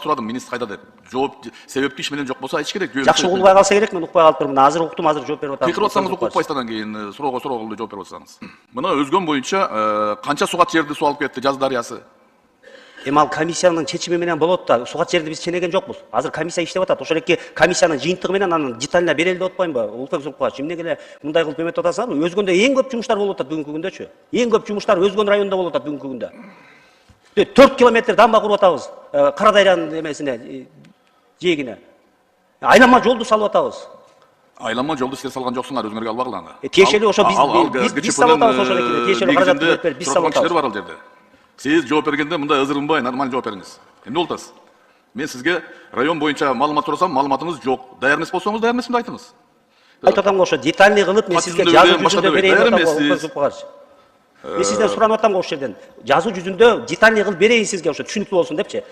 Сурадым, министр кайда деп. Жооп себепти иш менен жок болсо айтыш керек. Жакшы угулбай калса керек, мен укпай калып турмун. Азыр уктум, азыр жооп берип атам. Кыйкырып атсаңыз укпайсыз, андан кийин суроого кылып жооп берип атсаңыз. Мына өзгөн боюнча канча сугат жерди суу алып кетти Жаз дарыясы? Эми ал комиссиянын чечими менен болот да, сугат жерди биз ченеген жокпуз. Азыр комиссия иштеп атат. Ошол эки комиссиянын жыйынтыгы менен анын деталына берели деп атпаймынбы? Улукбек Зулпугач, эмнеге эле мындай кылып эметип атасыңар? Өзгөндө эң көп жумуштар болуп атат бүгүнкү күндөчү. Эң көп жумуштар Өзгөн районунда болуп атат бүгүнкү күндө. 4 километр дамба куруп атабыз. Кара Дарыянын эмесине, жээгине. Айланма жолду салып атабыз. Айланма жолду силер салган жоксуңар, өзүңөргө албагыла аны. Тиешелүү ошо биз салып атабыз, ошол эки тиешелүү каражат бөлүп берип биз салып атабыз. Бар ал жерде. Сиз жооп бергенде мындай ызырынбай, нормалдуу жооп бериңиз. Эмне болуп атасыз? Мен сизге район боюнча маалымат сурасам, маалыматыңыз жок. Даяр эмес болсоңуз, даяр эмесин айтыңыз. Айтып атам го ошо детальный кылып мен сизге жазуу жүзүндө берейин деп атам. Мен сизден суранып атам го ошол жерден. Жазуу жүзүндө детальный кылып берейин сизге, ошо түшүнүктүү болсун депчи.